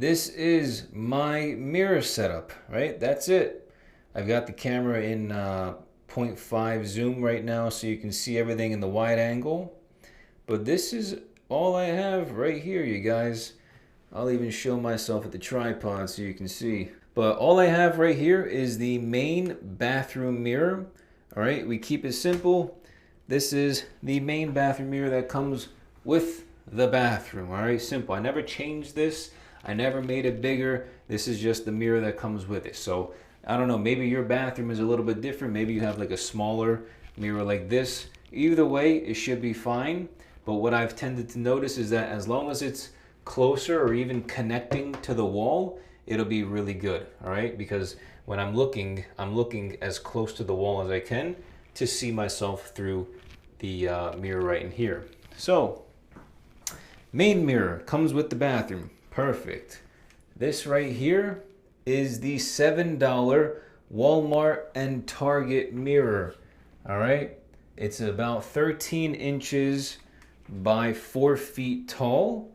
this is my mirror setup, right? That's it. I've got the camera in 0.5 zoom right now so you can see everything in the wide angle. But this is all I have right here, you guys. I'll even show myself at the tripod so you can see. But all I have right here is the main bathroom mirror. All right, we keep it simple. This is the main bathroom mirror that comes with the bathroom. All right, simple. I never changed this. I never made it bigger. This is just the mirror that comes with it. So I don't know, maybe your bathroom is a little bit different. Maybe you have like a smaller mirror like this. Either way, it should be fine. But what I've tended to notice is that as long as it's closer or even connecting to the wall, it'll be really good. All right, because when I'm looking as close to the wall as I can to see myself through the mirror right in here. So main mirror comes with the bathroom. Perfect. This right here is the $7 Walmart and Target mirror. All right, it's about 13 inches by 4 feet tall,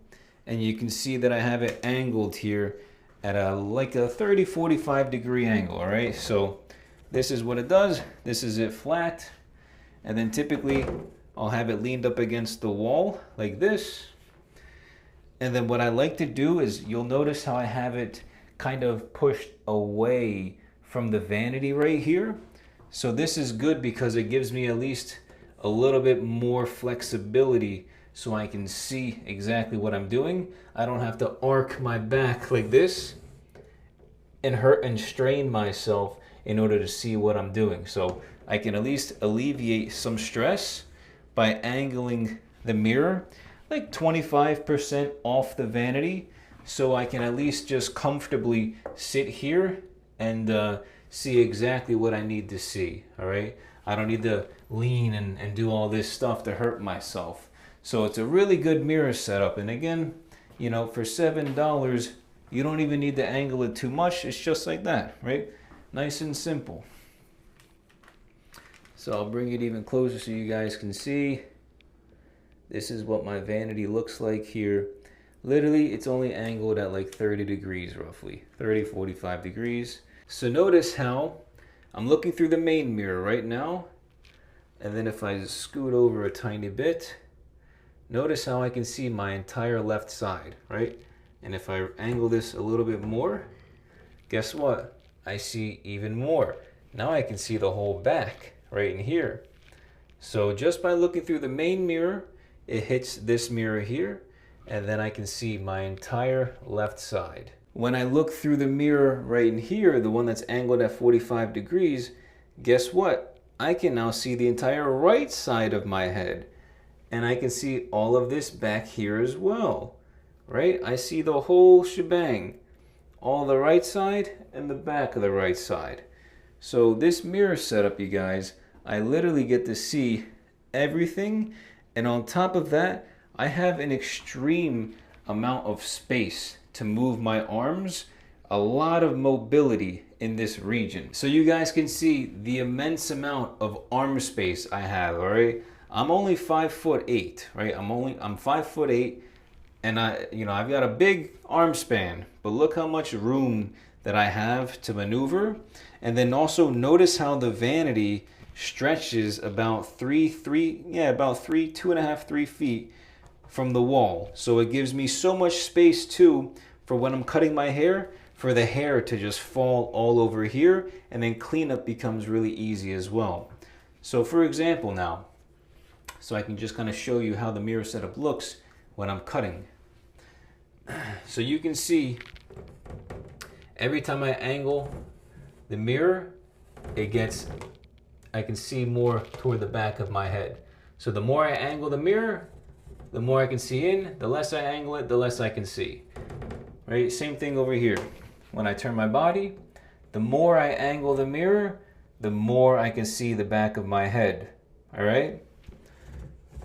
and you can see that I have it angled here at like a 30-45 degree angle. All right, so this is what it does. This is it flat, and then typically I'll have it leaned up against the wall like this. And then what I like to do is, you'll notice how I have it kind of pushed away from the vanity right here. So this is good because it gives me at least a little bit more flexibility so I can see exactly what I'm doing. I don't have to arc my back like this and hurt and strain myself in order to see what I'm doing. So I can at least alleviate some stress by angling the mirror like 25% off the vanity, so I can at least just comfortably sit here and see exactly what I need to see. All right, I don't need to lean and do all this stuff to hurt myself. So it's a really good mirror setup. And again, you know, for $7, you don't even need to angle it too much. It's just like that, right? Nice and simple. So I'll bring it even closer so you guys can see. This is what my vanity looks like here. Literally, it's only angled at like 30 degrees roughly, 30-45 degrees. So notice how I'm looking through the main mirror right now. And then if I just scoot over a tiny bit, notice how I can see my entire left side, right? And if I angle this a little bit more, guess what? I see even more. Now I can see the whole back right in here. So just by looking through the main mirror, it hits this mirror here, and then I can see my entire left side. When I look through the mirror right in here, the one that's angled at 45 degrees, guess what? I can now see the entire right side of my head, and I can see all of this back here as well, right? I see the whole shebang, all the right side and the back of the right side. So this mirror setup, you guys, I literally get to see everything. And on top of that, I have an extreme amount of space to move my arms, a lot of mobility in this region. So you guys can see the immense amount of arm space I have, all right? I'm only 5'8", right? I'm 5'8", and I've got a big arm span, but look how much room that I have to maneuver. And then also notice how the vanity stretches about 2.5-3 feet from the wall. So it gives me so much space too for when I'm cutting my hair, for the hair to just fall all over here, and then cleanup becomes really easy as well. So for example now, so I can just kind of show you how the mirror setup looks when I'm cutting. So you can see every time I angle the mirror, I can see more toward the back of my head. So the more I angle the mirror, the more I can see in. The less I angle it, the less I can see. Right? Same thing over here. When I turn my body, the more I angle the mirror, the more I can see the back of my head. All right?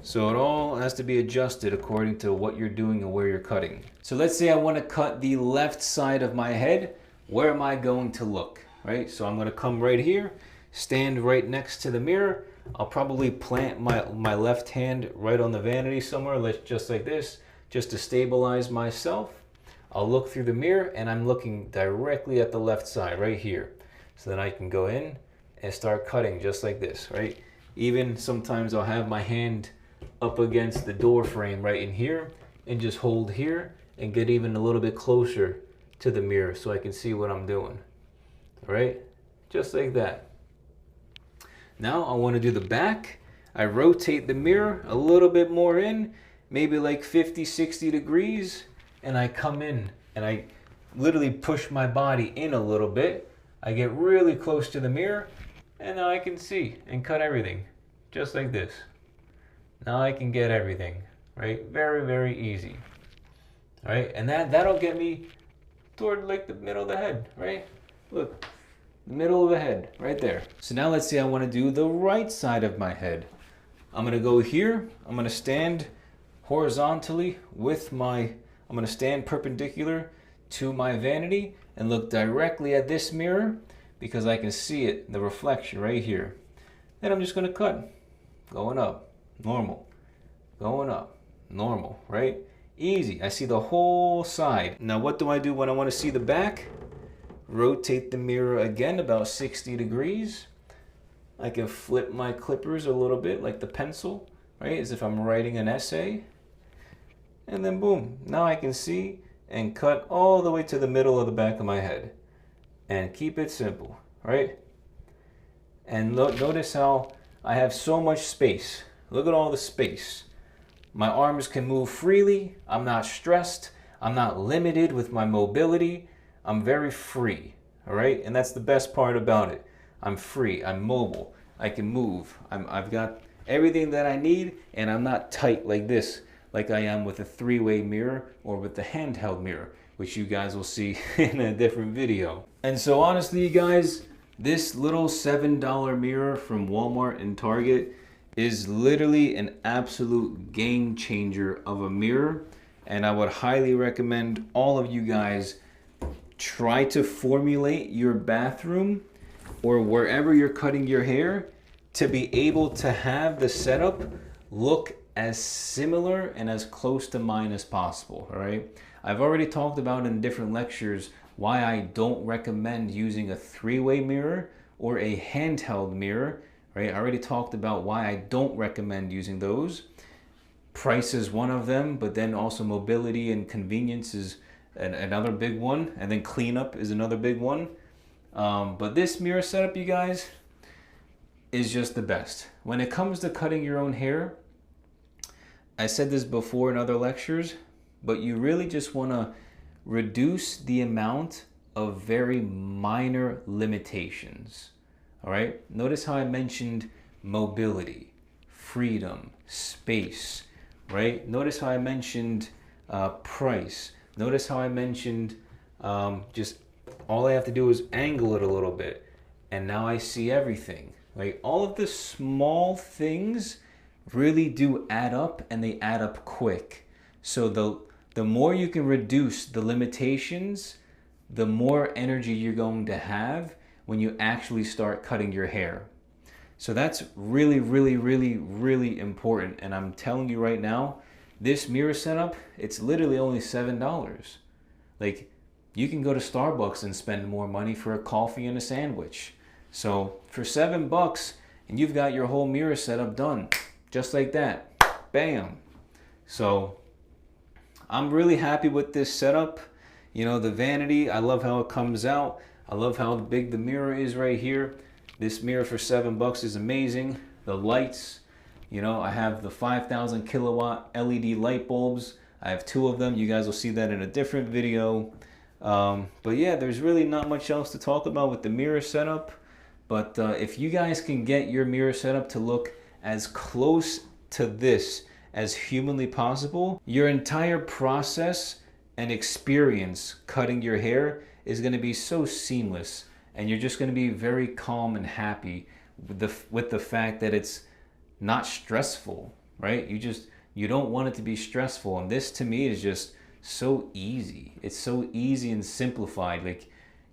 So it all has to be adjusted according to what you're doing and where you're cutting. So let's say I want to cut the left side of my head. Where am I going to look? Right? So I'm going to come right here, stand right next to the mirror. I'll probably plant my left hand right on the vanity somewhere, just like this, just to stabilize myself. I'll look through the mirror and I'm looking directly at the left side right here. So then I can go in and start cutting just like this, right? Even sometimes I'll have my hand up against the door frame right in here and just hold here and get even a little bit closer to the mirror so I can see what I'm doing, all right? Just like that. Now I want to do the back. I rotate the mirror a little bit more in, maybe like 50, 60 degrees, and I come in and I literally push my body in a little bit. I get really close to the mirror and now I can see and cut everything just like this. Now I can get everything, right? Very, very easy. All right, and that'll get me toward like the middle of the head, right? Look, the middle of the head, right there. So now let's say I want to do the right side of my head. I'm gonna go here, I'm gonna stand horizontally with I'm gonna stand perpendicular to my vanity and look directly at this mirror because I can see it, the reflection right here. Then I'm just gonna cut, going up, normal, going up, normal, right? Easy, I see the whole side. Now what do I do when I wanna see the back? Rotate the mirror again about 60 degrees. I can flip my clippers a little bit like the pencil, right? As if I'm writing an essay. And then boom, now I can see and cut all the way to the middle of the back of my head. And keep it simple, right? And notice how I have so much space. Look at all the space. My arms can move freely. I'm not stressed. I'm not limited with my mobility. I'm very free, all right? And that's the best part about it. I'm free, I'm mobile, I can move. I've got everything that I need and I'm not tight like this, like I am with a three-way mirror or with the handheld mirror, which you guys will see in a different video. And so honestly, you guys, this little $7 mirror from Walmart and Target is literally an absolute game changer of a mirror. And I would highly recommend all of you guys try to formulate your bathroom or wherever you're cutting your hair to be able to have the setup look as similar and as close to mine as possible, all right? I've already talked about in different lectures why I don't recommend using a three-way mirror or a handheld mirror, right? I already talked about why I don't recommend using those. Price is one of them, but then also mobility and convenience is another big one, and then cleanup is another big one. But this mirror setup, you guys, is just the best. When it comes to cutting your own hair, I said this before in other lectures, but you really just want to reduce the amount of very minor limitations. All right? Notice how I mentioned mobility, freedom, space, right? Notice how I mentioned price. Notice how I mentioned just all I have to do is angle it a little bit and now I see everything. Like all of the small things really do add up and they add up quick. So the more you can reduce the limitations, the more energy you're going to have when you actually start cutting your hair. So that's really, really, really, really important. And I'm telling you right now, this mirror setup, it's literally only $7. Like, you can go to Starbucks and spend more money for a coffee and a sandwich. So for $7 and you've got your whole mirror setup done, just like that, bam. So I'm really happy with this setup. You know, the vanity, I love how it comes out. I love how big the mirror is right here. This mirror for $7 is amazing. The lights, you know, I have the 5,000 kilowatt LED light bulbs. I have 2 of them. You guys will see that in a different video. But yeah, there's really not much else to talk about with the mirror setup. But if you guys can get your mirror setup to look as close to this as humanly possible, your entire process and experience cutting your hair is going to be so seamless, and you're just going to be very calm and happy with the fact that it's not stressful, right? You don't want it to be stressful, and this to me is just so easy. It's so easy and simplified. Like,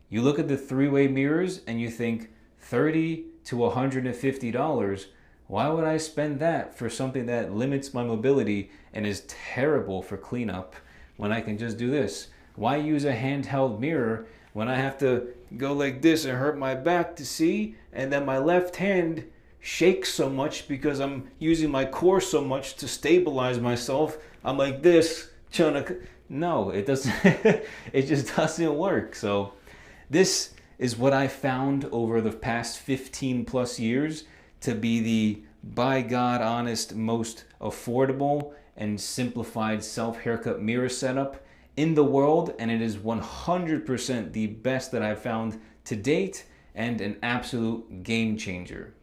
you look at the 3-way mirrors and you think $30 to $150. Why would I spend that for something that limits my mobility and is terrible for cleanup when I can just do this? Why use a handheld mirror when I have to go like this and hurt my back to see, and then my left hand shakes so much because I'm using my core so much to stabilize myself. I'm like this, trying to... No, it doesn't. It just doesn't work. So this is what I found over the past 15 plus years to be the, by God honest, most affordable and simplified self-haircut mirror setup in the world, and it is 100% the best that I've found to date and an absolute game changer.